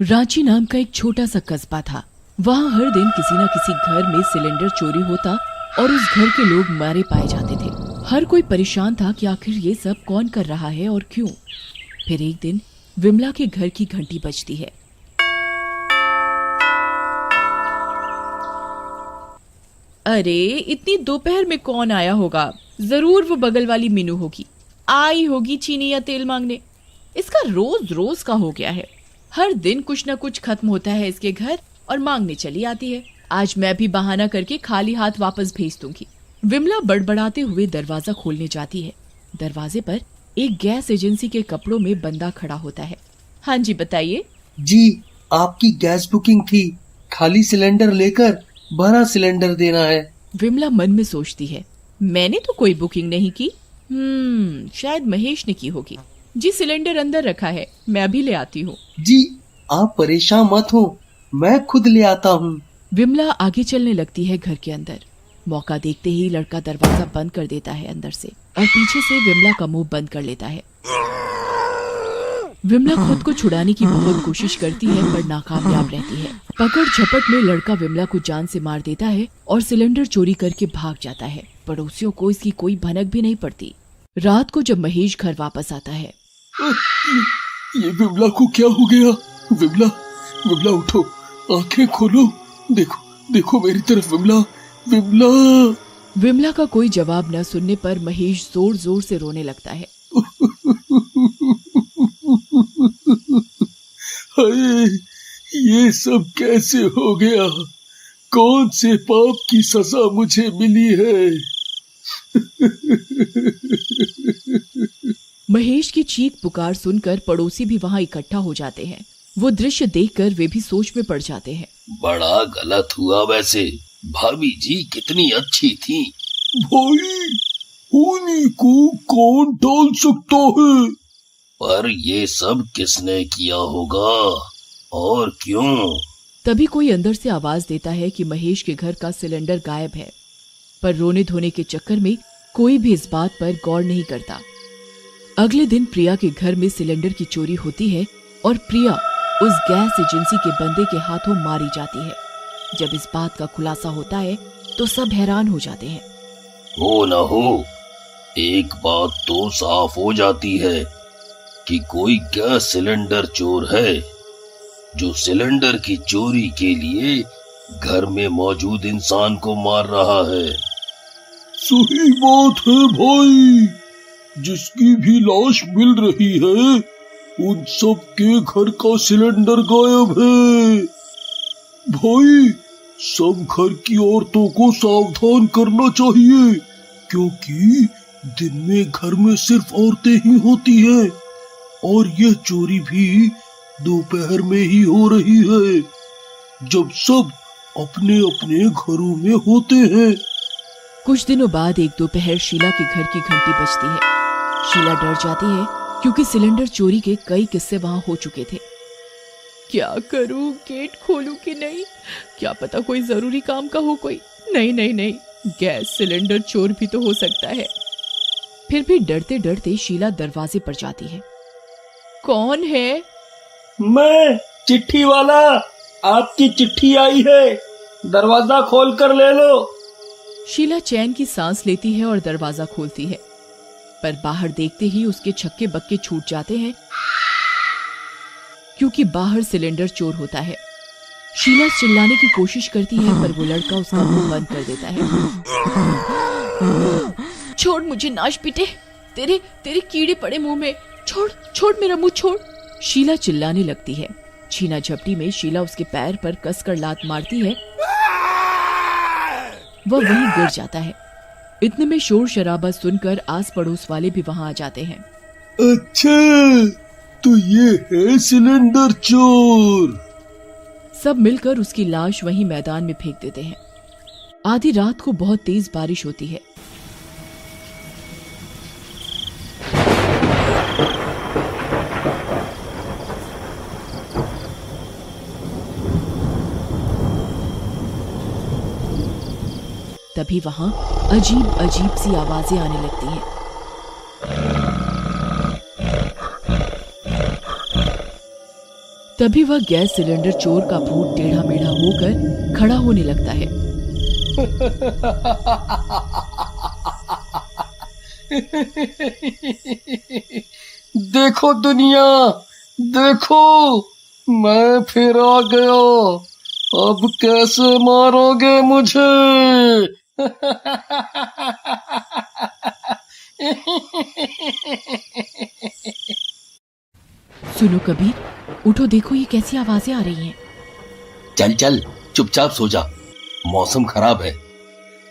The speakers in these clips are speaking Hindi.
रांची नाम का एक छोटा सा कस्बा था। वहाँ हर दिन किसी न किसी घर में सिलेंडर चोरी होता और उस घर के लोग मारे पाए जाते थे। हर कोई परेशान था कि आखिर ये सब कौन कर रहा है और क्यों। फिर एक दिन विमला के घर की घंटी बजती है। अरे इतनी दोपहर में कौन आया होगा? जरूर वो बगल वाली मीनू होगी, आई होगी चीनी या तेल मांगने। इसका रोज रोज का हो गया है। हर दिन कुछ न कुछ खत्म होता है इसके घर और मांगने चली आती है। आज मैं भी बहाना करके खाली हाथ वापस भेज दूंगी। विमला बड़बड़ाते हुए दरवाजा खोलने जाती है। दरवाजे पर एक गैस एजेंसी के कपड़ों में बंदा खड़ा होता है। हाँ जी बताइए। जी, आपकी गैस बुकिंग थी। खाली सिलेंडर लेकर भरा सिलेंडर देना है। विमला मन में सोचती है, मैंने तो कोई बुकिंग नहीं की। शायद महेश ने की होगी। जी सिलेंडर अंदर रखा है, मैं अभी ले आती हूँ। जी आप परेशान मत हो, मैं खुद ले आता हूँ। विमला आगे चलने लगती है घर के अंदर। मौका देखते ही लड़का दरवाजा बंद कर देता है अंदर से और पीछे से विमला का मुंह बंद कर लेता है। विमला खुद को छुड़ाने की बहुत कोशिश करती है पर नाकामयाब रहती है। पकड़ झपट में लड़का विमला को जान से मार देता है और सिलेंडर चोरी करके भाग जाता है। पड़ोसियों को इसकी कोई भनक भी नहीं पड़ती। रात को जब महेश घर वापस आता है, ये विमला को क्या हो गया? विमला, विमला उठो, आंखें खोलो, देखो देखो मेरी तरफ। विमला, विमला। विमला का कोई जवाब न सुनने पर महेश जोर जोर से रोने लगता है। हाय, ये सब कैसे हो गया? कौन से पाप की सजा मुझे मिली है? महेश की चीख पुकार सुनकर पड़ोसी भी वहाँ इकट्ठा हो जाते हैं। वो दृश्य देखकर वे भी सोच में पड़ जाते हैं। बड़ा गलत हुआ वैसे। भाभी जी कितनी अच्छी थी। भाई, उन्हीं को कौन डाल सकता है? पर ये सब किसने किया होगा और क्यों? तभी कोई अंदर से आवाज देता है कि महेश के घर का सिलेंडर गायब है। पर रोने धोने के चक्कर में कोई भी इस बात पर गौर नहीं करता। अगले दिन प्रिया के घर में सिलेंडर की चोरी होती है और प्रिया उस गैस एजेंसी के बंदे के हाथों मारी जाती है। जब इस बात का खुलासा होता है तो सब हैरान हो जाते हैं। हो न हो, एक बात तो साफ हो जाती है कि कोई गैस सिलेंडर चोर है जो सिलेंडर की चोरी के लिए घर में मौजूद इंसान को मार रहा है। सही बात है भाई, जिसकी भी लाश मिल रही है उन सब के घर का सिलेंडर गायब है। भाई, सब घर की औरतों को सावधान करना चाहिए, क्योंकि दिन में घर में सिर्फ औरतें ही होती हैं और यह चोरी भी दोपहर में ही हो रही है, जब सब अपने अपने घरों में होते हैं। कुछ दिनों बाद एक दोपहर शीला के घर की घंटी बजती है। शीला डर जाती है क्योंकि सिलेंडर चोरी के कई किस्से वहां हो चुके थे। क्या करूं, गेट खोलूं कि नहीं? क्या पता कोई जरूरी काम का हो कोई। नहीं नहीं नहीं, गैस सिलेंडर चोर भी तो हो सकता है। फिर भी डरते डरते शीला दरवाजे पर जाती है। कौन है? मैं, चिट्ठी वाला। आपकी चिट्ठी आई है, दरवाजा खोल कर ले लो। शीला चैन की सांस लेती है और दरवाजा खोलती है, पर बाहर देखते ही उसके छक्के बक्के छूट जाते हैं क्योंकि बाहर सिलेंडर चोर होता है। शीला चिल्लाने की कोशिश करती है पर वो लड़का उसका मुंह बंद कर देता है। छोड़ मुझे नाश पीटे, तेरे कीड़े पड़े मुंह में। छोड़ छोड़ मेरा मुंह छोड़। शीला चिल्लाने लगती है। छीना झपटी में शीला उसके पैर पर कसकर लात मारती है। वह वहीं गिर जाता है। इतने में शोर शराबा सुनकर आस पड़ोस वाले भी वहां आ जाते हैं। अच्छा, तो ये है सिलेंडर चोर। सब मिलकर उसकी लाश वहीं मैदान में फेंक देते हैं। आधी रात को बहुत तेज बारिश होती है। तभी वहां अजीब अजीब सी आवाजें आने लगती हैं। तभी वह गैस सिलेंडर चोर का भूत टेढ़ा मेढ़ा होकर खड़ा होने लगता है। देखो दुनिया, देखो मैं फिर आ गया। अब कैसे मारोगे मुझे? सुनो कबीर, उठो, देखो ये कैसी आवाजें आ रही हैं। चल चल चुपचाप सो जा, मौसम खराब है,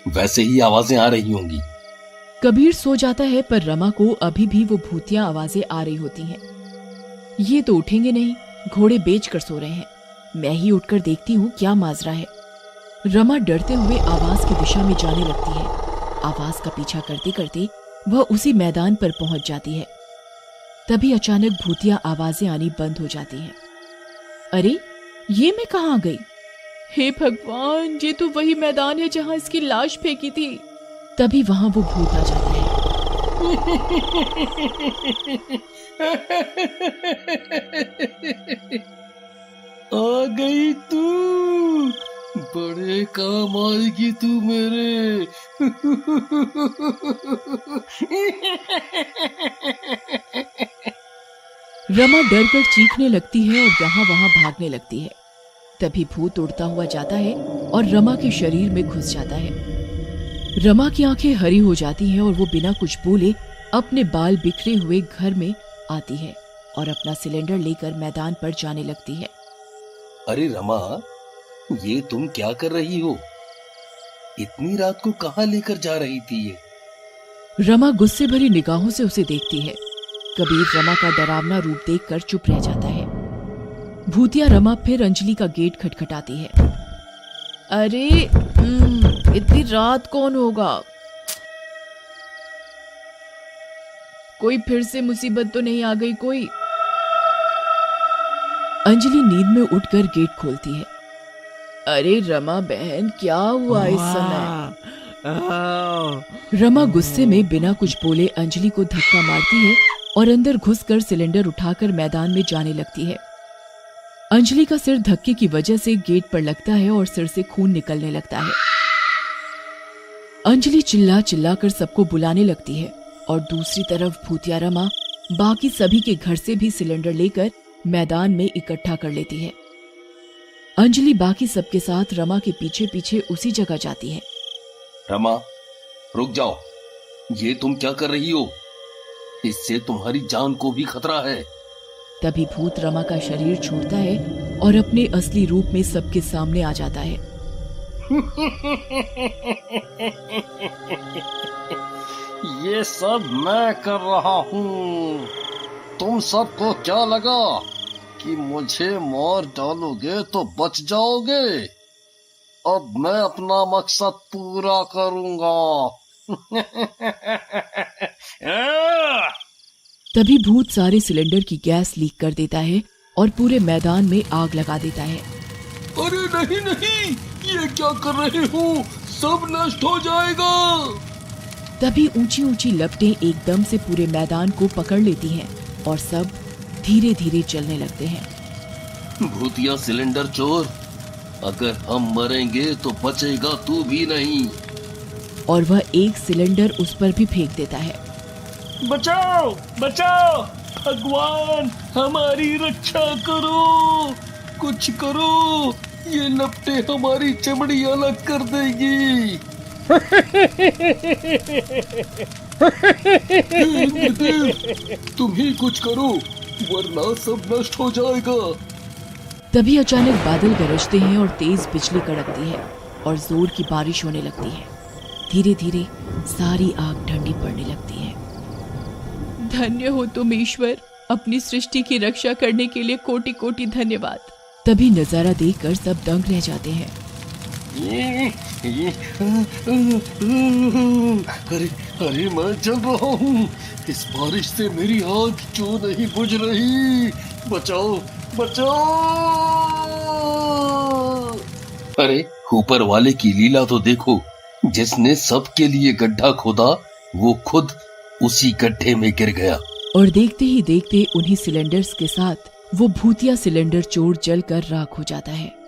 वैसे ही आवाजें आ रही होंगी। कबीर सो जाता है, पर रमा को अभी भी वो भूतिया आवाजें आ रही होती हैं। ये तो उठेंगे नहीं, घोड़े बेच कर सो रहे हैं। मैं ही उठकर देखती हूँ क्या माजरा है। रमा डरते हुए आवाज की दिशा में जाने लगती है। आवाज का पीछा करते करते वह उसी मैदान पर पहुंच जाती है। तभी अचानक भूतिया आवाजें आनी बंद हो जाती हैं। अरे ये मैं कहाँ गई? हे भगवान, ये तो वही मैदान है जहां इसकी लाश फेंकी थी। तभी वहां वो भूत आ जाता है। आ गई तू, बड़े काम आएगी तू मेरे। रमा डर कर चीखने लगती है और यहाँ वहां भागने लगती है। तभी भूत उड़ता हुआ जाता है और रमा के शरीर में घुस जाता है। रमा की आंखें हरी हो जाती हैं और वो बिना कुछ बोले अपने बाल बिखरे हुए घर में आती है और अपना सिलेंडर लेकर मैदान पर जाने लगती है। अरे रमा, ये तुम क्या कर रही हो? इतनी रात को कहाँ लेकर जा रही थी ये? रमा गुस्से भरी निगाहों से उसे देखती है। कबीर रमा का डरावना रूप देखकर चुप रह जाता है। भूतिया रमा फिर अंजलि का गेट खटखटाती है। अरे इतनी रात कौन होगा? कोई फिर से मुसीबत तो नहीं आ गई कोई? अंजलि नींद में उठकर गेट खोलती है। अरे रमा बहन, क्या हुआ इस समय? रमा गुस्से में बिना कुछ बोले अंजलि को धक्का मारती है और अंदर घुसकर सिलेंडर उठाकर मैदान में जाने लगती है। अंजलि का सिर धक्के की वजह से गेट पर लगता है और सिर से खून निकलने लगता है। अंजलि चिल्ला चिल्ला कर सबको बुलाने लगती है और दूसरी तरफ भूतिया रमा बाकी सभी के घर से भी सिलेंडर लेकर मैदान में इकट्ठा कर लेती है। अंजलि बाकी सबके साथ रमा के पीछे पीछे उसी जगह जाती है। रमा रुक जाओ, ये तुम क्या कर रही हो? इससे तुम्हारी जान को भी खतरा है। तभी भूत रमा का शरीर छोड़ता है और अपने असली रूप में सबके सामने आ जाता है। ये सब मैं कर रहा हूँ। तुम सबको क्या लगा कि मुझे मार डालोगे तो बच जाओगे? अब मैं अपना मकसद पूरा करूंगा। तभी भूत सारे सिलेंडर की गैस लीक कर देता है और पूरे मैदान में आग लगा देता है। अरे नहीं नहीं, ये क्या कर रहे हो? सब नष्ट हो जाएगा। तभी ऊंची ऊंची लपटें एकदम से पूरे मैदान को पकड़ लेती हैं और सब धीरे धीरे चलने लगते हैं। भूतिया सिलेंडर चोर, अगर हम मरेंगे तो बचेगा तू भी नहीं। और वह एक सिलेंडर उस पर भी फेंक देता है। बचाओ बचाओ, भगवान हमारी रक्षा करो, कुछ करो, ये लपटें हमारी चमड़ी अलग कर देगी। तुम ही कुछ करो वरना सब नष्ट हो जाएगा। तभी अचानक बादल गरजते हैं और तेज बिजली कड़कती है और जोर की बारिश होने लगती है। धीरे धीरे सारी आग ठंडी पड़ने लगती है। धन्य हो तुम ईश्वर, अपनी सृष्टि की रक्षा करने के लिए कोटि कोटि धन्यवाद। तभी नजारा देखकर सब दंग रह जाते हैं। अरे अरे मैं जल रहा हूँ, इस बारिश से मेरी आग क्यों नहीं बुझ रही? बचाओ बचाओ। अरे ऊपर वाले की लीला तो देखो, जिसने सबके लिए गड्ढा खोदा वो खुद उसी गड्ढे में गिर गया। और देखते ही देखते उन्हीं सिलेंडर्स के साथ वो भूतिया सिलेंडर चोर जलकर राख हो जाता है।